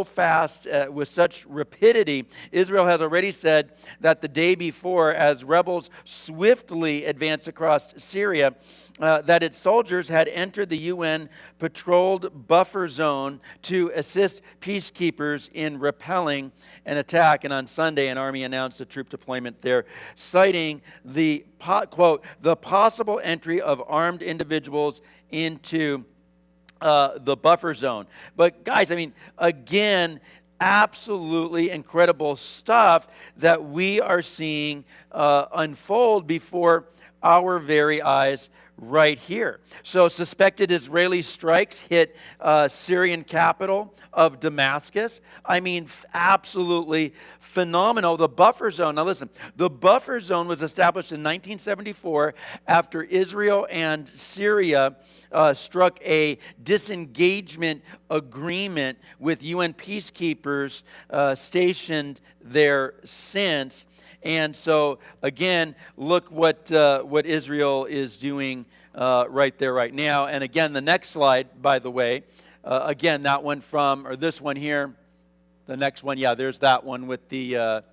fast with such rapidity. Israel has already said that the day before, as rebels swiftly advanced across Syria, that its soldiers had entered the UN patrolled buffer zone to assist peacekeepers in repelling an attack. And on Sunday, an army announced a troop deployment there, citing the, quote, the possible entry of armed individuals into the buffer zone. But guys, again, absolutely incredible stuff that we are seeing unfold before our very eyes right here. So suspected Israeli strikes hit Syrian capital of Damascus. Absolutely phenomenal. The buffer zone. Now listen, the buffer zone was established in 1974 after Israel and Syria struck a disengagement agreement with UN peacekeepers stationed there since. And so, again, look what Israel is doing right there, right now. And again, the next slide, by the way, again, that one or this one here, the next one, yeah, there's that one with the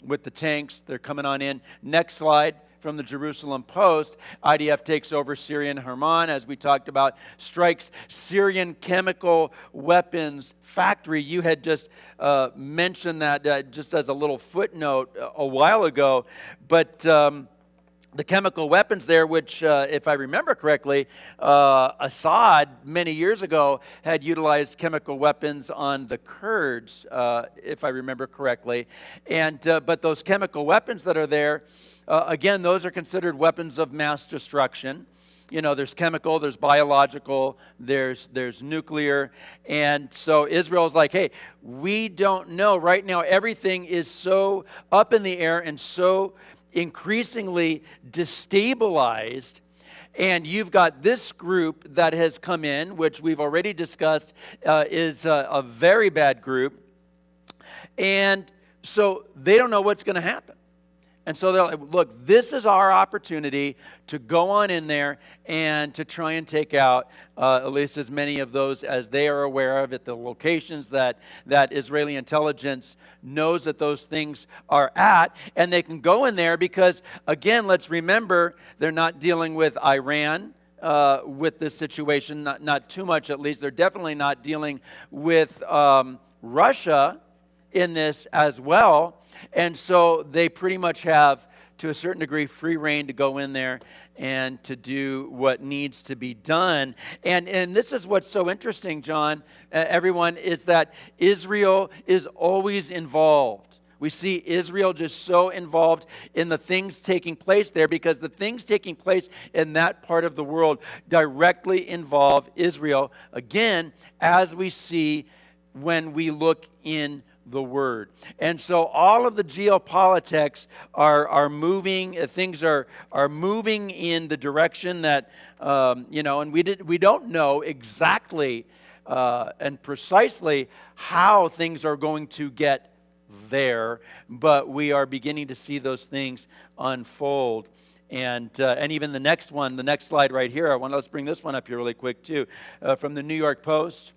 with the tanks. They're coming on in. Next slide. From the Jerusalem Post, IDF takes over Syrian Hermon, as we talked about, strikes Syrian chemical weapons factory. You had just mentioned that just as a little footnote a while ago, but the chemical weapons there, which, if I remember correctly, Assad many years ago had utilized chemical weapons on the Kurds, if I remember correctly. And but those chemical weapons that are there, again, those are considered weapons of mass destruction. You know, there's chemical, there's biological, there's nuclear. And so Israel's like, hey, we don't know. Right now, everything is so up in the air and so increasingly destabilized. And you've got this group that has come in, which we've already discussed is a very bad group. And so they don't know what's going to happen. And so they're like, look, this is our opportunity to go on in there and to try and take out at least as many of those as they are aware of at the locations that Israeli intelligence knows that those things are at. And they can go in there because, again, let's remember, they're not dealing with Iran with this situation, not too much at least. They're definitely not dealing with Russia in this as well. And so they pretty much have, to a certain degree, free reign to go in there and to do what needs to be done. And this is what's so interesting, John, everyone, is that Israel is always involved. We see Israel just so involved in the things taking place there because the things taking place in that part of the world directly involve Israel, again, as we see when we look in the Word. And so all of the geopolitics are moving, things are moving in the direction that, and we don't know exactly and precisely how things are going to get there, but we are beginning to see those things unfold. And even the next one, the next slide right here, let's bring this one up here really quick too, from the New York Post.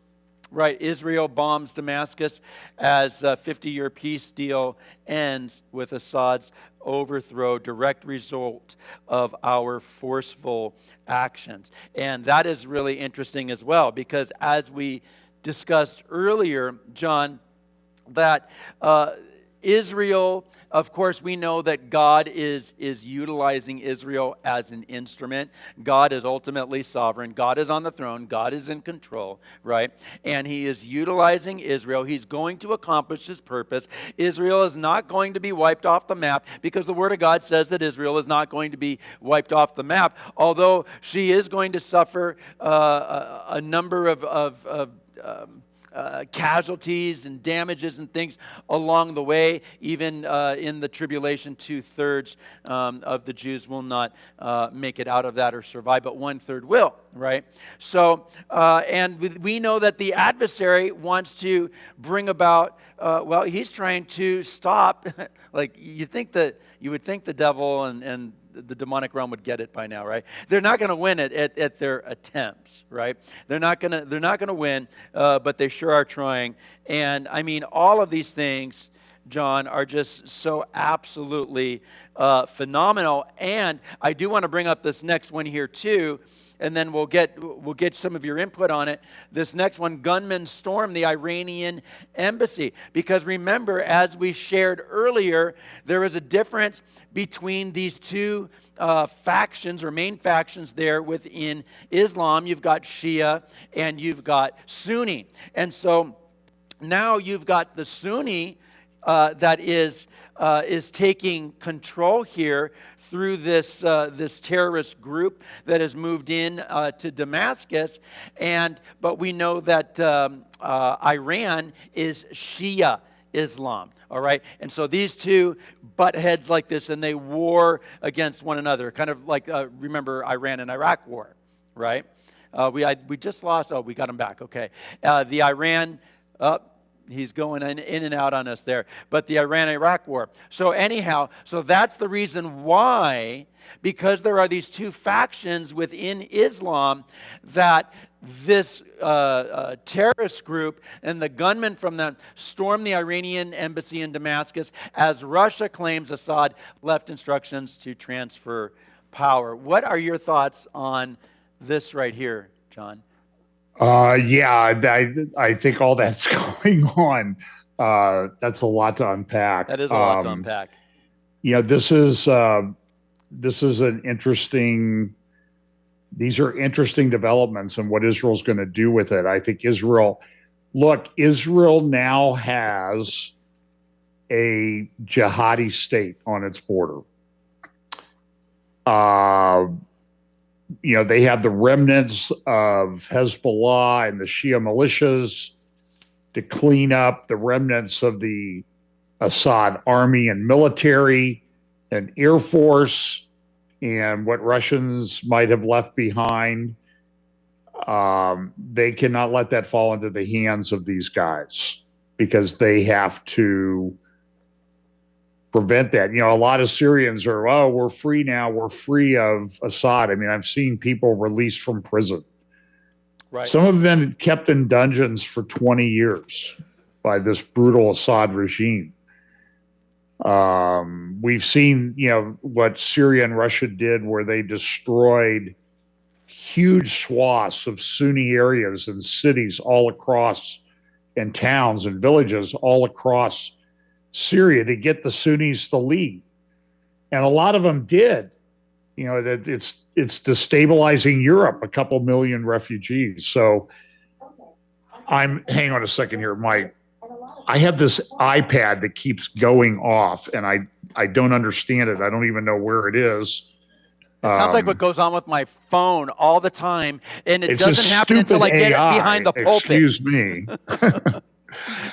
Right, Israel bombs Damascus as a 50-year peace deal ends with Assad's overthrow, direct result of our forceful actions. And that is really interesting as well, because as we discussed earlier, John, that Israel, of course, we know that God is utilizing Israel as an instrument. God is ultimately sovereign. God is on the throne. God is in control, right? And He is utilizing Israel. He's going to accomplish His purpose. Israel is not going to be wiped off the map because the Word of God says that Israel is not going to be wiped off the map, although she is going to suffer a number of casualties and damages and things along the way. Even in the tribulation, 2/3 of the Jews will not make it out of that or survive, but 1/3 will, right? So, and we know that the adversary wants to bring about, he's trying to stop, like you would think the devil and the demonic realm would get it by now, right? They're not going to win it at their attempts, right? They're not going to win, but they sure are trying. And I mean, all of these things, John, are just so absolutely phenomenal. And I do want to bring up this next one here too, and then we'll get some of your input on it. This next one, gunmen storm the Iranian embassy. Because remember, as we shared earlier, there is a difference between these two factions or main factions there within Islam. You've got Shia and you've got Sunni. And so now you've got the Sunni that is taking control here through this terrorist group that has moved in to Damascus, but we know that Iran is Shia Islam. All right, and so these two butt heads like this, and they war against one another, kind of like remember Iran and Iraq war, right? We just lost. Oh, we got them back. Okay, the Iran. He's going in and out on us there. But the Iran-Iraq war. So anyhow, so that's the reason why, because there are these two factions within Islam, that this terrorist group and the gunmen from them stormed the Iranian embassy in Damascus as Russia claims Assad left instructions to transfer power. What are your thoughts on this right here, John? Yeah, I think all that's going on. That's a lot to unpack. That is a lot to unpack. This is an interesting. These are interesting developments and what Israel's going to do with it. I think Israel now has a jihadi state on its border. They have the remnants of Hezbollah and the Shia militias to clean up the remnants of the Assad army and military and air force and what Russians might have left behind. They cannot let that fall into the hands of these guys because they have to prevent that. A lot of Syrians are, oh, we're free now. We're free of Assad. I mean, I've seen people released from prison. Right. Some have been kept in dungeons for 20 years by this brutal Assad regime. We've seen, what Syria and Russia did where they destroyed huge swaths of Sunni areas and cities all across, and towns and villages all across Syria to get the Sunnis to leave. And a lot of them did. It's destabilizing Europe, a couple million refugees. So hang on a second here, Mike. I have this iPad that keeps going off, and I don't understand it. I don't even know where it is. It sounds like what goes on with my phone all the time, and it it's doesn't happen until I get it behind the pulpit. Excuse me.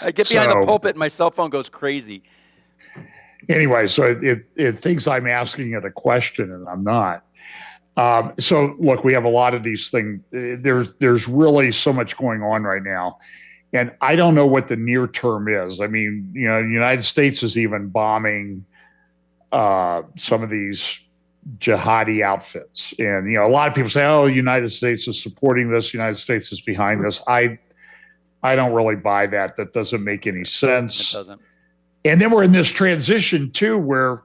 I get behind the pulpit, and my cell phone goes crazy. Anyway, so it thinks I'm asking it a question, and I'm not. So look, we have a lot of these things. There's really so much going on right now. And I don't know what the near term is. I mean, the United States is even bombing some of these jihadi outfits. And, a lot of people say, oh, the United States is supporting this. The United States is behind this. I don't really buy that. That doesn't make any sense. It doesn't. And then we're in this transition, too, where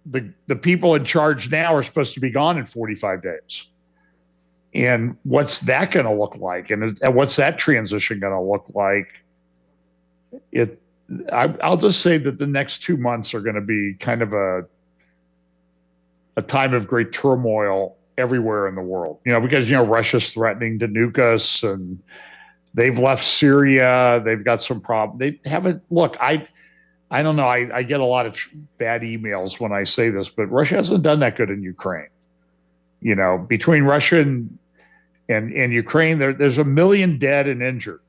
the people in charge now are supposed to be gone in 45 days. And what's that going to look like? And what's that transition going to look like? I'll just say that the next 2 months are going to be kind of a time of great turmoil everywhere in the world. Because Russia's threatening to nuke us, and they've left Syria. They've got some problem. They haven't. Look, I don't know. I get a lot of bad emails when I say this, but Russia hasn't done that good in Ukraine. Between Russia and Ukraine, there's 1 million dead and injured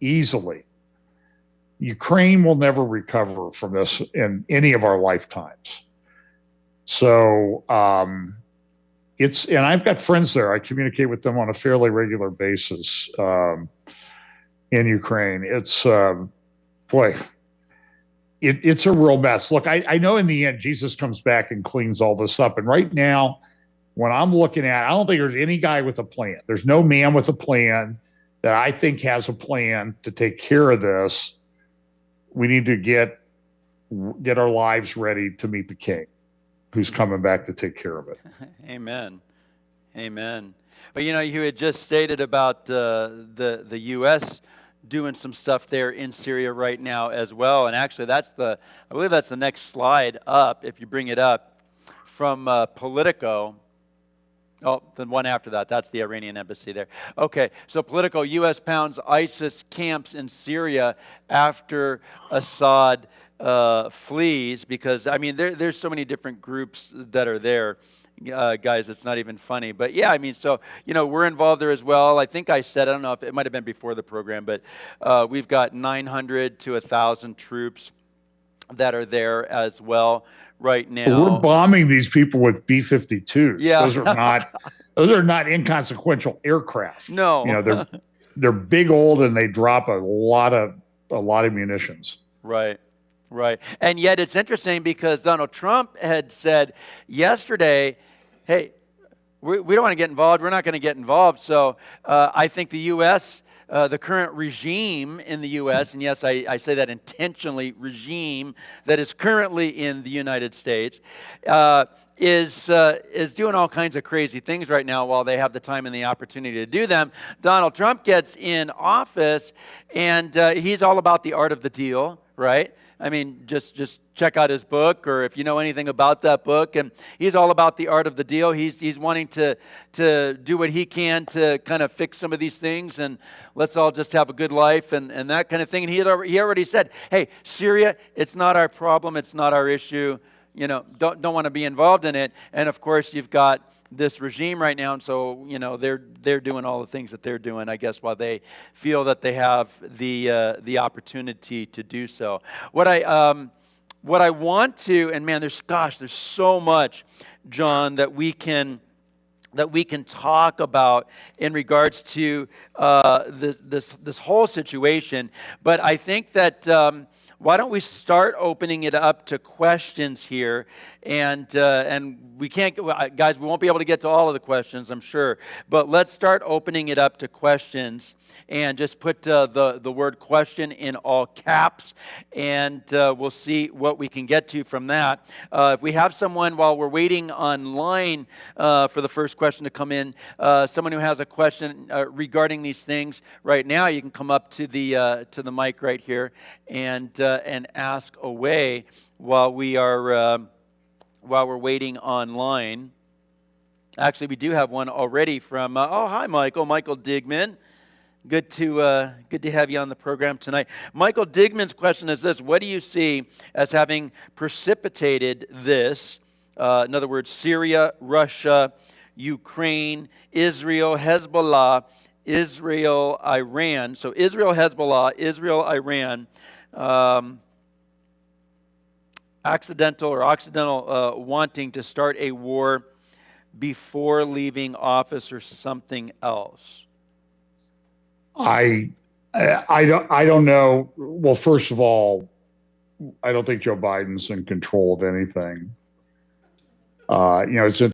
easily. Ukraine will never recover from this in any of our lifetimes. So and I've got friends there. I communicate with them on a fairly regular basis in Ukraine. It's it's a real mess. Look, I know in the end Jesus comes back and cleans all this up. And right now, when I'm looking at, I don't think there's any guy with a plan. There's no man with a plan that I think has a plan to take care of this. We need to get our lives ready to meet the King, who's coming back to take care of it. Amen. Amen. But you had just stated about the U.S. doing some stuff there in Syria right now as well. And actually, I believe that's the next slide up, if you bring it up, from Politico. Oh, the one after that, that's the Iranian embassy there. Okay, so Politico, U.S. pounds ISIS camps in Syria after Assad flees, because, there's so many different groups that are there. Guys, it's not even funny. But yeah, so, we're involved there as well. I think I said, I don't know if it might have been before the program, but we've got 900 to 1,000 troops that are there as well right now. Well, we're bombing these people with B-52s. Yeah. Those are not inconsequential aircraft. No. They're big old, and they drop a lot of a lot of munitions. Right, right. And yet it's interesting because Donald Trump had said yesterday, hey, we don't want to get involved. We're not going to get involved. So I think the U.S., the current regime in the U.S., and yes, I say that intentionally, regime that is currently in the United States, is doing all kinds of crazy things right now while they have the time and the opportunity to do them. Donald Trump gets in office, and he's all about the art of the deal, right? I mean, just check out his book, or if you know anything about that book, and he's all about the art of the deal. He's wanting to do what he can to kind of fix some of these things, and let's all just have a good life and that kind of thing. And he already said, hey, Syria, it's not our problem, it's not our issue. You know, don't want to be involved in it. And of course, you've got this regime right now, and so they're doing all the things that they're doing, I guess, while they feel that they have the opportunity to do so. What I want to, and man, there's so much, John, that we can talk about in regards to this whole situation. But I think that why don't we start opening it up to questions here? And we can't, guys, we won't be able to get to all of the questions, I'm sure. But let's start opening it up to questions, and just put the word question in all caps, and we'll see what we can get to from that. If we have someone, while we're waiting online for the first question to come in, someone who has a question regarding these things right now, you can come up to the mic right here and ask away while we're waiting online. Actually, we do have one already from. Hi, Michael Digman. Good to have you on the program tonight. Michael Digman's question is this: what do you see as having precipitated this? In other words, Syria, Russia, Ukraine, Israel, Hezbollah, Israel, Iran. So Israel, Hezbollah, Israel, Iran. Occidental wanting to start a war before leaving office, or something else? I don't know. Well, first of all, I don't think Joe Biden's in control of anything. It's